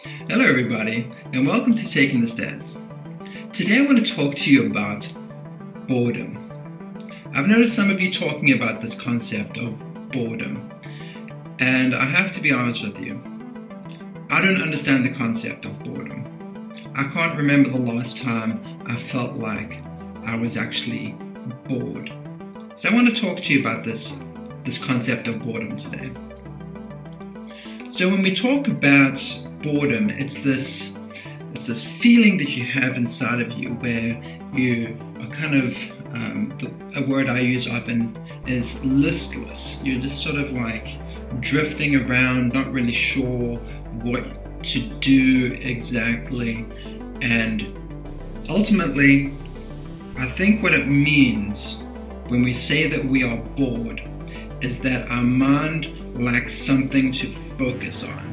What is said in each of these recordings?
Hello everybody, and welcome to Taking the Stairs. Today I want to talk to you about boredom. I've noticed some of you talking about this concept of boredom, and I have to be honest with you. I don't understand the concept of boredom. I can't remember the last time I felt like I was actually bored. So I want to talk to you about this concept of boredom today. So when we talk about boredom, it's this feeling that you have inside of you where you are kind of, a word I use often is listless. You're just sort of like drifting around, not really sure what to do exactly. And ultimately, I think what it means when we say that we are bored is that our mind lacks something to focus on.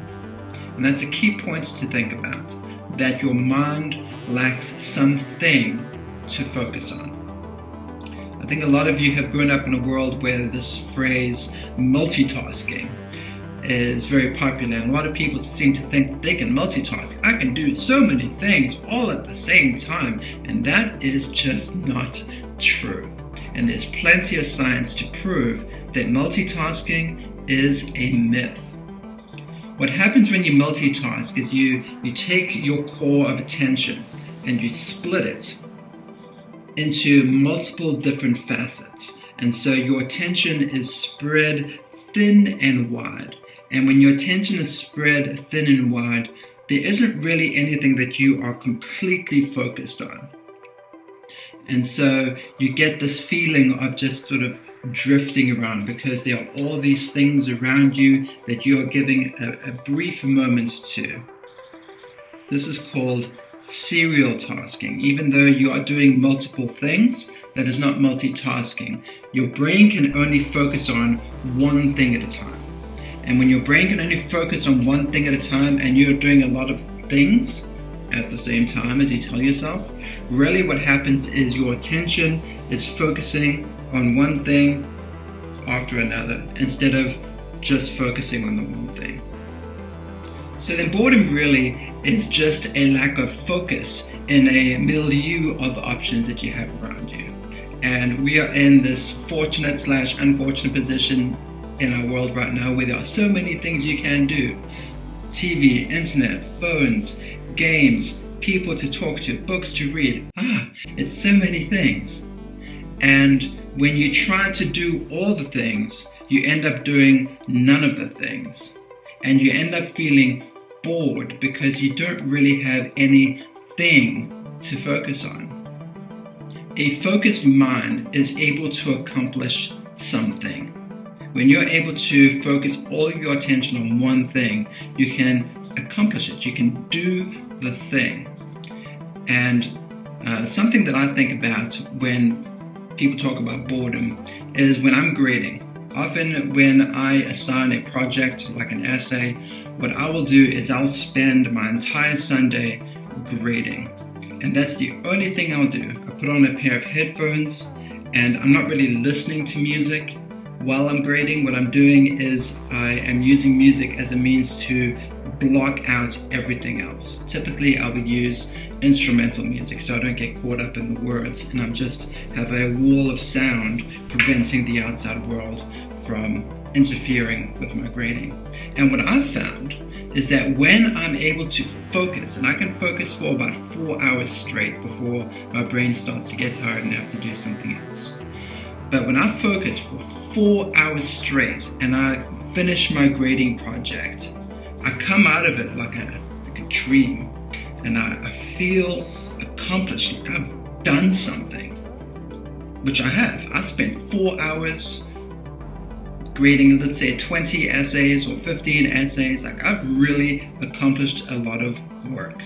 And that's a key point to think about, that your mind lacks something to focus on. I think a lot of you have grown up in a world where this phrase multitasking is very popular, and a lot of people seem to think that they can multitask. I can do so many things all at the same time, and that is just not true. And there's plenty of science to prove that multitasking is a myth. What happens when you multitask is you take your core of attention and you split it into multiple different facets. And so your attention is spread thin and wide. And when your attention is spread thin and wide, there isn't really anything that you are completely focused on. And so you get this feeling of just sort of drifting around because there are all these things around you that you are giving a brief moment to. This is called serial tasking. Even though you are doing multiple things, that is not multitasking. Your brain can only focus on one thing at a time. And when your brain can only focus on one thing at a time and you're doing a lot of things at the same time, as you tell yourself, really what happens is your attention is focusing on one thing after another instead of just focusing on the one thing. So then boredom really is just a lack of focus in a milieu of options that you have around you. And we are in this fortunate/unfortunate position in our world right now where there are so many things you can do. TV, internet, phones, games, people to talk to, books to read. It's so many things. And when you try to do all the things, you end up doing none of the things. And you end up feeling bored because you don't really have anything to focus on. A focused mind is able to accomplish something. When you're able to focus all of your attention on one thing, you can accomplish it. You can do the thing. And something that I think about when people talk about boredom is when I'm grading. Often when I assign a project like an essay, what I will do is I'll spend my entire Sunday grading. And that's the only thing I'll do. I put on a pair of headphones and I'm not really listening to music while I'm grading. What I'm doing is I am using music as a means to block out everything else. Typically I would use instrumental music so I don't get caught up in the words, and I just have a wall of sound preventing the outside world from interfering with my grading. And what I've found is that when I'm able to focus, and I can focus for about 4 hours straight before my brain starts to get tired and I have to do something else. But when I focus for 4 hours straight and I finish my grading project, I come out of it like a dream, and I feel accomplished, like I've done something, which I have. I spent 4 hours grading, let's say 20 essays or 15 essays. Like I've really accomplished a lot of work.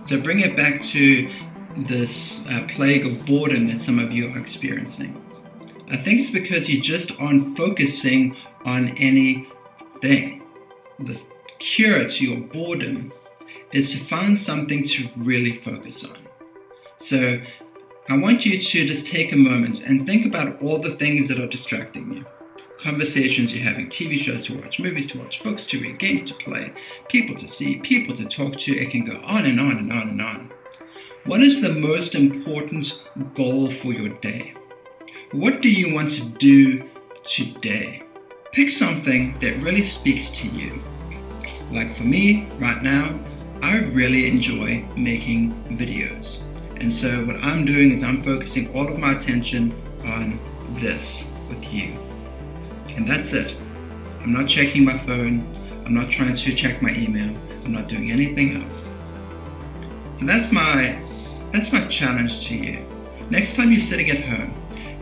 So bring it back to this plague of boredom that some of you are experiencing. I think it's because you just aren't focusing on anything. The cure to your boredom is to find something to really focus on. So I want you to just take a moment and think about all the things that are distracting you. conversations you're having, TV shows to watch, movies to watch, books to read, games to play, people to see, people to talk to. It can go on and on and on and on. What is the most important goal for your day? What do you want to do today? Pick something that really speaks to you. Like for me, right now, I really enjoy making videos. And so what I'm doing is I'm focusing all of my attention on this with you. And that's it. I'm not checking my phone. I'm not trying to check my email. I'm not doing anything else. So that's my challenge to you. Next time you're sitting at home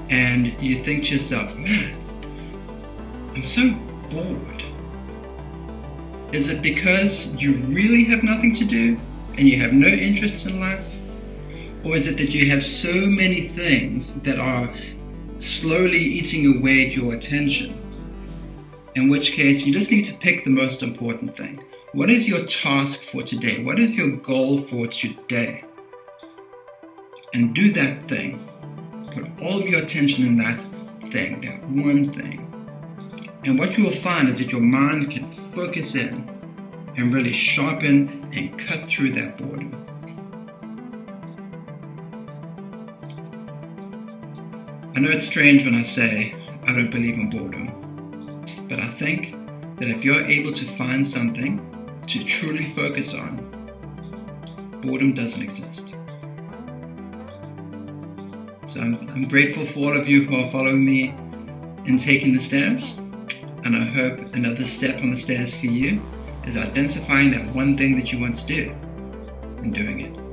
and you think to yourself, man, I'm so bored. Is it because you really have nothing to do and you have no interest in life? Or is it that you have so many things that are slowly eating away at your attention? In which case, you just need to pick the most important thing. What is your task for today? What is your goal for today? And do that thing. Put all of your attention in that thing, that one thing. And what you will find is that your mind can focus in and really sharpen and cut through that boredom. I know it's strange when I say I don't believe in boredom, but I think that if you're able to find something to truly focus on, boredom doesn't exist. So I'm grateful for all of you who are following me in taking the stairs, and I hope another step on the stairs for you is identifying that one thing that you want to do and doing it.